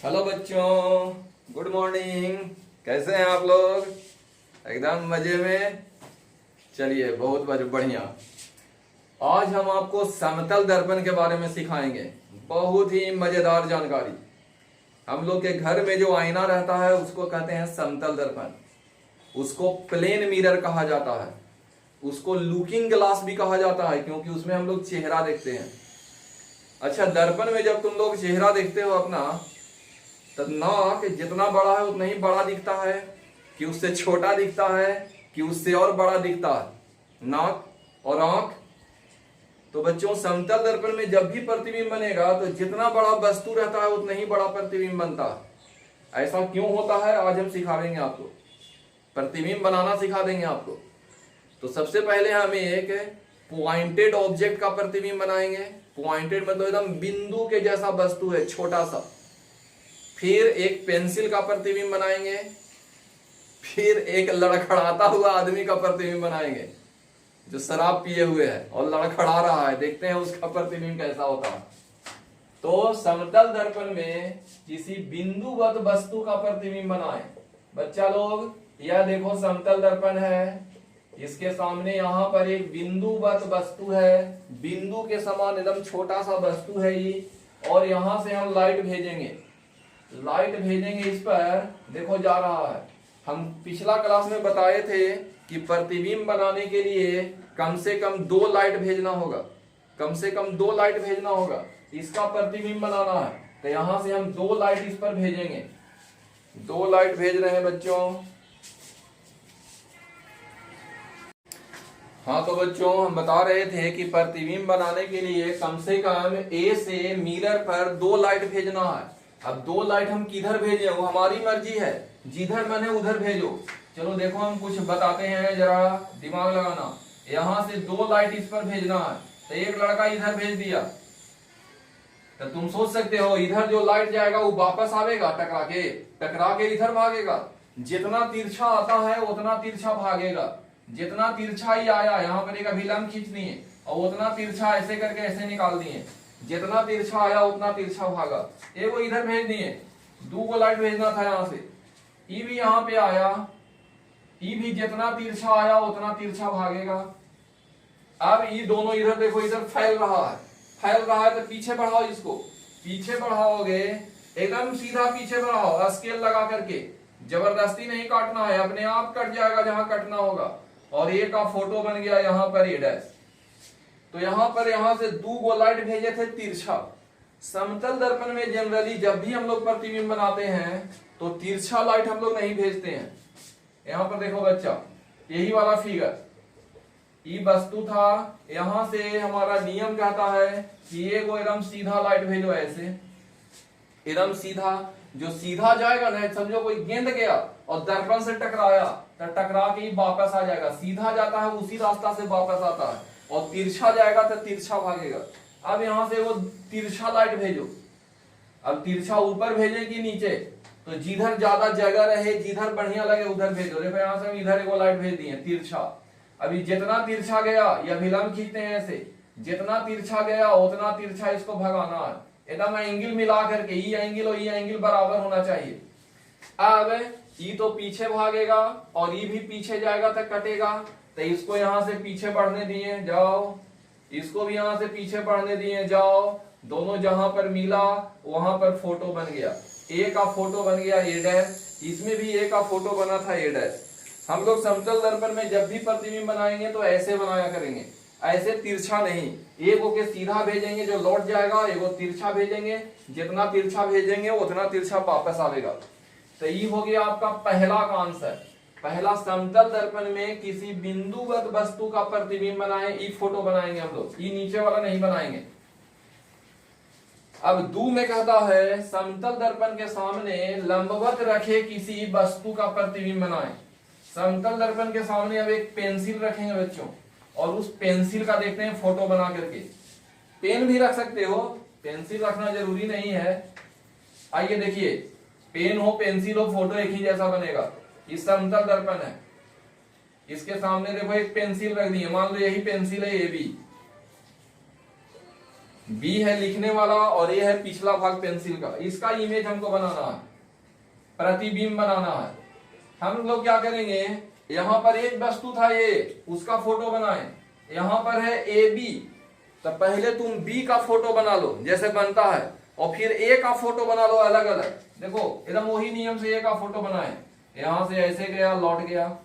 Hello बच्चों, good morning. कैसे हैं आप लोग? एकदम मजे में। चलिए, बहुत बढ़िया। आज हम आपको समतल दर्पण के बारे में सिखाएंगे। बहुत ही मजेदार जानकारी। हम लोग के घर में जो आईना रहता है उसको कहते हैं समतल दर्पण। उसको प्लेन मिरर कहा जाता है। उसको लुकिंग ग्लास भी कहा जाता है, क्योंकि उसमें हम लोग चेहरा देखते हैं। अच्छा, दर्पण में जब तुम लोग चेहरा देखते हो अपना, तो नाक जितना बड़ा है उतना ही बड़ा दिखता है कि उससे छोटा दिखता है कि उससे और बड़ा दिखता है? नाक और आंख। तो बच्चों, समतल दर्पण में जब भी प्रतिबिंब बनेगा तो जितना बड़ा वस्तु रहता है उतना ही बड़ा प्रतिबिंब बनता है। ऐसा क्यों होता है आज हम सिखाएंगे आपको। प्रतिबिंब बनाना सिखा देंगे आपको। तो सबसे पहले हम एक पॉइंटेड ऑब्जेक्ट का प्रतिबिंब बनाएंगे। पॉइंटेड मतलब एकदम बिंदु के जैसा वस्तु है, छोटा सा। फिर एक पेंसिल का प्रतिबिंब बनाएंगे। फिर एक लड़खड़ाता हुआ आदमी का प्रतिबिंब बनाएंगे जो शराब पिए हुए है और लड़खड़ा रहा है। देखते हैं उसका प्रतिबिंब कैसा होता है। तो समतल दर्पण में किसी बिंदुवत वस्तु का प्रतिबिंब बनाएं। बच्चा लोग, यह देखो समतल दर्पण है। इसके सामने यहाँ पर एक बिंदुवत वस्तु है। बिंदु के समान एकदम छोटा सा वस्तु है ये। और यहां से हम लाइट भेजेंगे इस पर। देखो जा रहा है। हम पिछला क्लास में बताए थे कि प्रतिबिंब बनाने के लिए कम से कम 2 लाइट भेजना होगा। इसका प्रतिबिंब बनाना है तो यहां से हम 2 लाइट इस पर भेजेंगे। 2 लाइट भेज रहे हैं बच्चों। हाँ, तो बच्चों हम बता रहे थे कि प्रतिबिंब बनाने के लिए कम से कम ए से मिरर पर 2 लाइट भेजना है। अब 2 लाइट हम किधर भेजें वो हमारी मर्जी है। जिधर बने उधर भेजो। चलो देखो, हम कुछ बताते हैं, जरा दिमाग लगाना। यहां से 2 लाइट इस पर भेजना है तो एक लड़का इधर भेज दिया। तो तुम सोच सकते हो इधर जो लाइट जाएगा वो वापस आवेगा टकरा के इधर भागेगा। जितना तिरछा आता है उतना तिरछा भागेगा। जितना तिरछा ही आया, यहाँ पर एक अभिलंब खींच दिए और उतना तिरछा ऐसे करके ऐसे निकाल दिए। जितना तिरछा आया उतना तिरछा भागा। वो इधर भेज दिए। 2 लाइट भेजना था यहाँ से। ई भी यहाँ पे आया। ई भी जितना तिरछा आया उतना तिरछा भागेगा। अब ये दोनों इधर देखो, इधर फैल रहा है तो पीछे बढ़ाओ। इसको पीछे बढ़ाओगे, एकदम सीधा पीछे बढ़ाओ स्केल लगा करके। जबरदस्ती नहीं काटना है, अपने आप कट जाएगा जहां कटना होगा। और ए का फोटो बन गया यहाँ पर ए डैश। तो यहाँ से 2 लाइट भेजे थे तिरछा। समतल दर्पण में जनरली जब भी हम लोग प्रतिबिंब बनाते हैं तो तिरछा लाइट हम लोग नहीं भेजते हैं। यहाँ पर देखो बच्चा, यही वाला फिगर, ये वस्तु था। यहां से हमारा नियम कहता है कि ये को एकदम सीधा लाइट भेजो। ऐसे एकदम सीधा। जो सीधा जाएगा ना, समझो कोई गेंद गया और दर्पण से टकराया तो टकरा के ही वापस आ जाएगा। सीधा जाता है उसी रास्ता से वापस आता है। और तिरछा जाएगा तो तिरछा भागेगा। अब यहां से वो तिरछा लाइट भेजो। अब तिरछा ऊपर भेजे कि नीचे, तो जिधर ज्यादा जगह रहे, जिधर बढ़िया लगे उधर भेजो। देखो यहाँ से हम इधर एक लाइट भेज दिए तिरछा। अभी जितना तिरछा गया, या अभिलंब खींचते हैं ऐसे, जितना तिरछा गया उतना तिरछा इसको भगाना है। एकदम एंगल मिला करके, ये एंगल और ये एंगल बराबर होना चाहिए। अब ये तो पीछे भागेगा और ये भी पीछे जाएगा तो कटेगा। तो इसको यहां से पीछे बढ़ने दिए जाओ, इसको भी यहां से पीछे बढ़ने दिए जाओ। दोनों जहां पर मिला वहां पर फोटो बन गया। ए का फोटो बन गया ए डैश। इसमें भी ए का फोटो बना था ए डैश। हम लोग समतल दर्पण में जब भी प्रतिबिंब बनाएंगे तो ऐसे बनाया करेंगे, ऐसे तिरछा नहीं। एक के सीधा भेजेंगे जो लौट जाएगा, एक तिरछा भेजेंगे। जितना तिरछा भेजेंगे उतना तिरछा वापस आएगा। तो ये हो गया आपका पहला का आंसर। पहला, समतल दर्पण में किसी बिंदुवत वस्तु का प्रतिबिंब बनाए, ई फोटो बनाएंगे हम लोग। ये नीचे वाला नहीं बनाएंगे। अब 2 में कहता है समतल दर्पण के सामने लंबवत रखे किसी वस्तु का प्रतिबिंब बनाए। समतल दर्पण के सामने अब एक पेंसिल रखेंगे बच्चों, और उस पेंसिल का देखते हैं फोटो बना करके। पेन भी रख सकते हो, पेंसिल रखना जरूरी नहीं है। आइए देखिए, पेन हो पेंसिल हो फोटो एक ही जैसा बनेगा। इस समतल दर्पण है, इसके सामने देखो एक पेंसिल रख दी है। मान लो यही पेंसिल है ये भी। बी है लिखने वाला और ए है पिछला भाग पेंसिल का, इसका इमेज हमको बनाना है, प्रतिबिंब बनाना है। हम लोग क्या करेंगे, यहां पर एक वस्तु था ए, उसका फोटो बनाए, यहां पर है ए बी, तो पहले तुम बी का फोटो बना लो जैसे बनता है, और फिर ए का फोटो बना लो अलग अलग। देखो एकदम वही नियम से ए का फोटो बनाए, यहां से ऐसे गया लौट गया,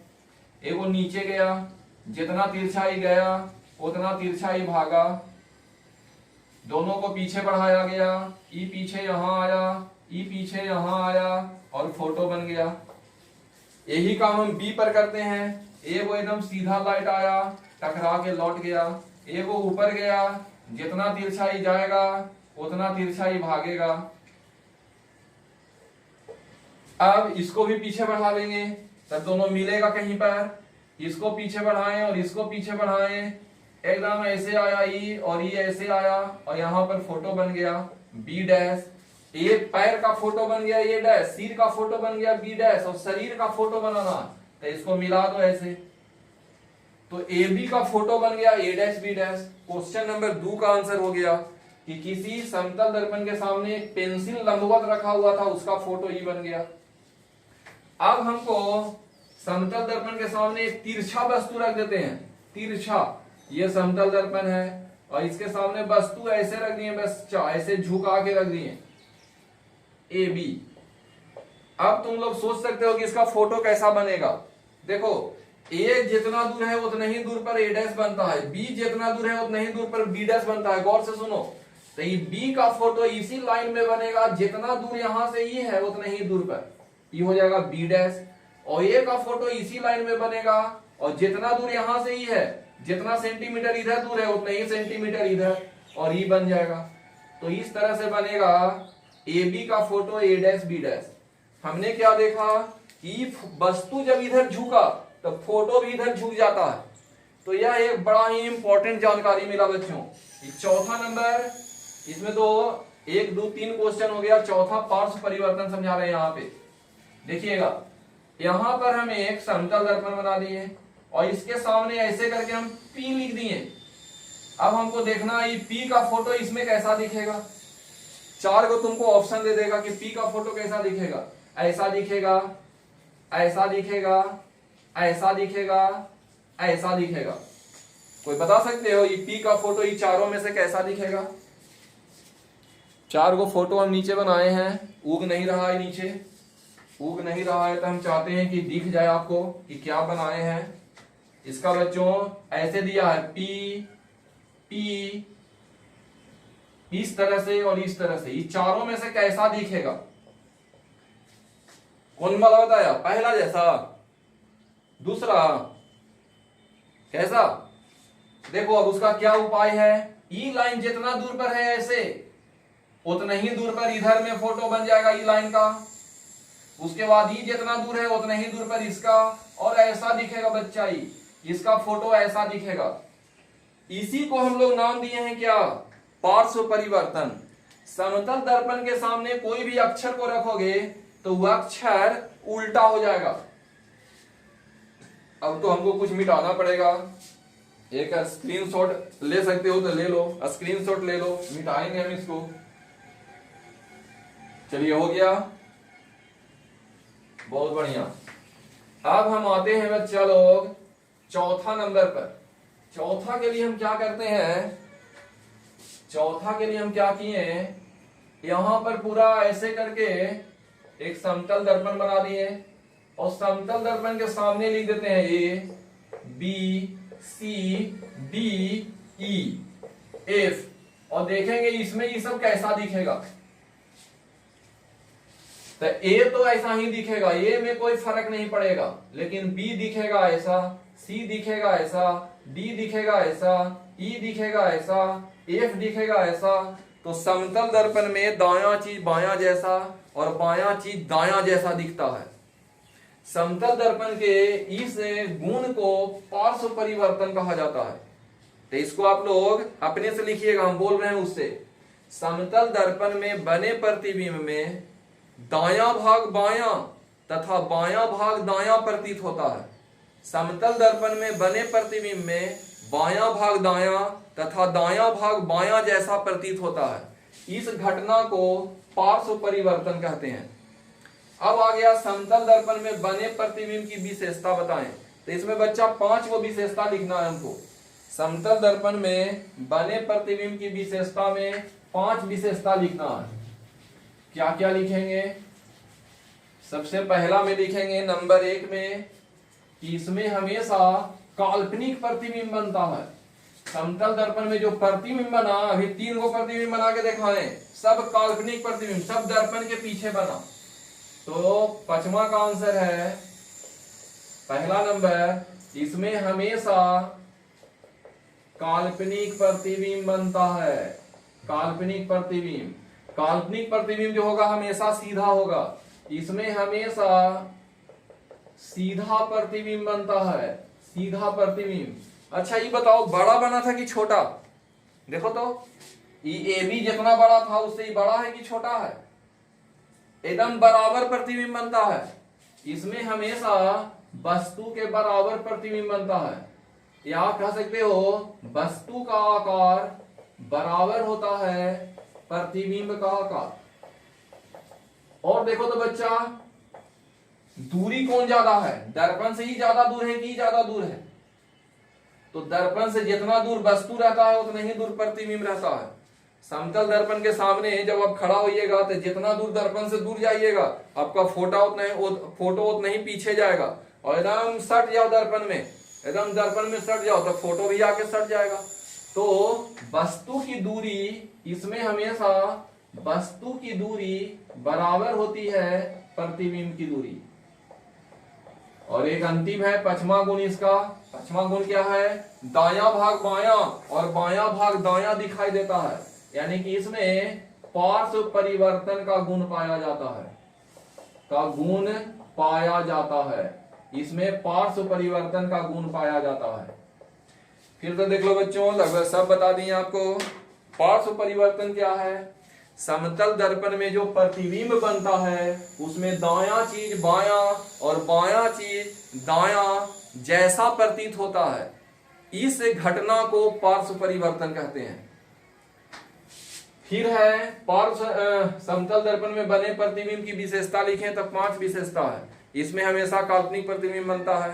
ए वो नीचे गया, जितना तिरछाई गया उतना तिरछाई भागा, दोनों को पीछे बढ़ाया गया, ई पीछे यहां आया, ई पीछे यहां आया और फोटो बन गया। यही काम हम बी पर करते हैं। ए वो एकदम सीधा लाइट आया, टकरा के लौट गया, ए वो ऊपर गया, जितना तिरछाई जाएगा उतना तिरछाई भागेगा। अब इसको भी पीछे बढ़ा लेंगे, तब दोनों मिलेगा कहीं पर, इसको पीछे बढ़ाएं और इसको पीछे बढ़ाएं, एकदम ऐसे आया ई और ई ऐसे आया, और यहां पर फोटो बन गया बी डैश। ए पैर का फोटो बन गया ए डैश, सिर का फोटो बन गया बी डैश, और शरीर का फोटो बनाना तो इसको मिला दो ऐसे, तो ए बी का फोटो बन गया A dash B dash. Question number 2 का आंसर हो गया कि किसी समतल दर्पण के सामने एक पेंसिल लंबवत रखा हुआ था, उसका फोटो ई बन गया। अब हमको समतल दर्पण के सामने एक तिरछा वस्तु रख देते हैं, तिरछा, ये समतल दर्पण है और इसके सामने वस्तु ऐसे रख दिए, बस ऐसे झुका के रख दिए ए बी। अब तुम लोग सोच सकते हो कि इसका फोटो कैसा बनेगा। देखो ए जितना दूर है उतना ही दूर पर ए डैश बनता है, बी जितना दूर है उतना ही दूर पर बी डैश बनता है। गौर से सुनो, तो ये बी का फोटो इसी लाइन में बनेगा, जितना दूर यहां से ई है उतना ही दूर पर ई हो जाएगा बी डैश, और ए का फोटो इसी लाइन में बनेगा, और जितना दूर यहां से ई है, जितना सेंटीमीटर इधर दूर है उतना ही सेंटीमीटर इधर, और ई बन जाएगा। तो इस तरह से बनेगा ए बी का फोटो ए डैश बी डैश। हमने क्या देखा कि वस्तु जब इधर झुका तो फोटो भी इधर झुक जाता है। तो यह एक बड़ा ही इंपॉर्टेंट जानकारी मिला बच्चों। चौथा नंबर, इसमें तो 1 2 3 क्वेश्चन हो गया, चौथा पार्श्व परिवर्तन समझा रहे हैं। यहाँ पे देखिएगा, यहां पर हम एक समतल दर्पण बना दिए और इसके सामने ऐसे करके हम P लिख दिए। अब हमको देखना है P का फोटो इसमें कैसा दिखेगा। 4 को तुमको ऑप्शन दे देगा कि P का फोटो कैसा दिखेगा, ऐसा दिखेगा, ऐसा दिखेगा, ऐसा दिखेगा, ऐसा दिखेगा। कोई बता सकते हो ये P का फोटो ये चारों में से कैसा दिखेगा? 4 को फोटो हम नीचे बनाए हैं, उग नहीं रहा है, नीचे उग नहीं रहा है, तो हम चाहते हैं कि दिख जाए आपको कि क्या बनाए हैं। इसका बच्चों ऐसे दिया है P P, इस तरह से और इस तरह से, ये चारों में से कैसा दिखेगा? कौन वाला बताया? पहला जैसा, दूसरा कैसा? देखो अब उसका क्या उपाय है, ई लाइन जितना दूर पर है ऐसे उतना ही दूर पर इधर में फोटो बन जाएगा ई लाइन का। उसके बाद ई जितना दूर है उतना ही दूर पर इसका, और ऐसा दिखेगा बच्चा, इसका फोटो ऐसा दिखेगा। इसी को हम लोग नाम दिए हैं क्या? पार्श्व परिवर्तन। समतल दर्पण के सामने कोई भी अक्षर को रखोगे तो वह अक्षर उल्टा हो जाएगा। अब तो हमको कुछ मिटाना पड़ेगा, एक स्क्रीनशॉट ले सकते हो तो ले लो, स्क्रीनशॉट ले लो, मिटाएंगे हम इसको। चलिए हो गया, बहुत बढ़िया। अब हम आते हैं बच्चा लोग चौथा नंबर पर। चौथा के लिए हम क्या करते हैं, चौथा के लिए हम क्या किए, यहां पर पूरा ऐसे करके एक समतल दर्पण बना दिए और समतल दर्पण के सामने लिख देते हैं a b c d e f, और देखेंगे इसमें ये सब कैसा दिखेगा। तो ए तो ऐसा ही दिखेगा, ए में कोई फर्क नहीं पड़ेगा, लेकिन बी दिखेगा ऐसा, सी दिखेगा ऐसा, डी दिखेगा ऐसा, ई दिखेगा ऐसा, एफ दिखेगा ऐसा। तो समतल दर्पण में दायां चीज बायां जैसा और बायां चीज दायां जैसा दिखता है। समतल दर्पण के इस गुण को पार्श्व परिवर्तन कहा जाता है। तो इसको आप लोग अपने से लिखिएगा, हम बोल रहे हैं उससे। समतल दर्पण में बने प्रतिबिंब में दायां भाग बायां तथा बायां भाग दायां प्रतीत होता है। समतल दर्पण में बने प्रतिबिंब में बायां भाग दायां तथा दायां भाग बायां जैसा प्रतीत होता है। इस घटना को पार्श्व परिवर्तन कहते हैं। अब आ गया समतल दर्पण में बने प्रतिबिंब की विशेषता बताएं। तो इसमें बच्चा 5 विशेषता लिखना है हमको। समतल दर्पण में बने प्रतिबिंब की विशेषता में 5 विशेषता लिखना है। क्या क्या लिखेंगे? सबसे पहला में लिखेंगे नंबर 1 में कि इसमें हमेशा काल्पनिक प्रतिबिंब बनता है। समतल दर्पण में जो प्रतिबिंब बना, अभी 3 प्रतिबिंब बना के दिखाए, सब काल्पनिक प्रतिबिंब, सब दर्पण के पीछे बना। तो 5वां का आंसर है पहला नंबर, इसमें हमेशा काल्पनिक प्रतिबिंब बनता है। काल्पनिक प्रतिबिंब, काल्पनिक प्रतिबिंब जो होगा हमेशा सीधा होगा। इसमें हमेशा सीधा प्रतिबिंब बनता है, सीधा प्रतिबिंब। अच्छा ये बताओ, बड़ा बना था कि छोटा? देखो तो ए बी जितना बड़ा था उससे ही बड़ा है कि छोटा है? एकदम बराबर प्रतिबिंब बनता है। इसमें हमेशा वस्तु के बराबर प्रतिबिंब बनता है, या आप कह सकते हो वस्तु का आकार बराबर होता है प्रतिबिंब का आकार। और देखो तो बच्चा, दूरी कौन ज्यादा है? दर्पण से ही ज्यादा दूर है कि ज्यादा दूर है? तो दर्पण से जितना दूर वस्तु रहता है उतना ही दूर प्रतिबिंब रहता है। समतल दर्पण के सामने जब आप खड़ा होइएगा तो जितना दूर दर्पण से दूर जाइएगा आपका फोटो उतना ही पीछे जाएगा। और एकदम सट जाओ दर्पण में, एकदम दर्पण में सट जाओ तो फोटो भी आके सट जाएगा। तो वस्तु की दूरी, इसमें हमेशा वस्तु की दूरी बराबर होती है प्रतिबिंब की दूरी। और एक अंतिम है 5वां गुण इसका। 5वां गुण क्या है? दायां भाग बायां और बायां भाग दायां दिखाई देता है, यानी कि इसमें पार्श्व परिवर्तन का गुण पाया जाता है, का गुण पाया जाता है। इसमें पार्श्व परिवर्तन का गुण पाया जाता है। फिर तो देख लो बच्चों, लगभग सब बता दिए आपको। पार्श्व परिवर्तन क्या है? समतल दर्पण में जो प्रतिबिंब बनता है उसमें दायां चीज बायां और बायां चीज दायां जैसा प्रतीत होता है। इस घटना को पार्श्व परिवर्तन कहते हैं। फिर है समतल दर्पण में बने प्रतिबिंब की विशेषता लिखें तो 5 विशेषता है। इसमें हमेशा काल्पनिक प्रतिबिंब बनता है,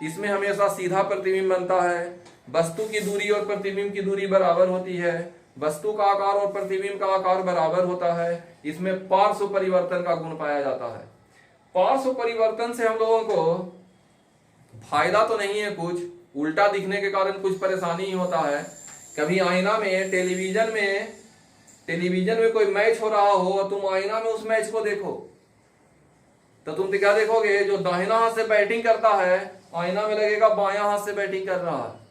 इसमें हमेशा सीधा प्रतिबिंब बनता है, वस्तु की दूरी और प्रतिबिंब की दूरी बराबर होती है, वस्तु का आकार और प्रतिबिंब का आकार बराबर होता है, इसमें पार्श्व परिवर्तन का गुण पाया जाता है। पार्श्व परिवर्तन से हम लोगों को फायदा तो नहीं है कुछ, उल्टा दिखने के कारण कुछ परेशानी ही होता है। कभी आईना में टेलीविजन में कोई मैच हो रहा हो और तुम आईना में उस मैच को देखो तो तुम क्या देखोगे? जो दाहिना हाथ से बैटिंग करता है आईना में लगेगा बायां हाथ से बैटिंग कर रहा है।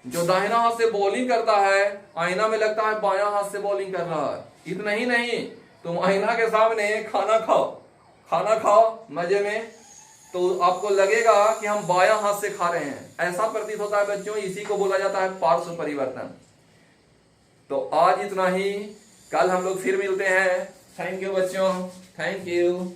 जो दाहिना हाथ से बॉलिंग करता है आईना में लगता है बायां हाथ से बॉलिंग कर रहा है। इतना ही नहीं, तुम आईना के सामने खाना खाओ मजे में, तो आपको लगेगा कि हम बायां हाथ से खा रहे हैं, ऐसा प्रतीत होता है बच्चों। इसी को बोला जाता है पार्श्व परिवर्तन। तो आज इतना ही, कल हम लोग फिर मिलते हैं। थैंक यू बच्चों, थैंक यू।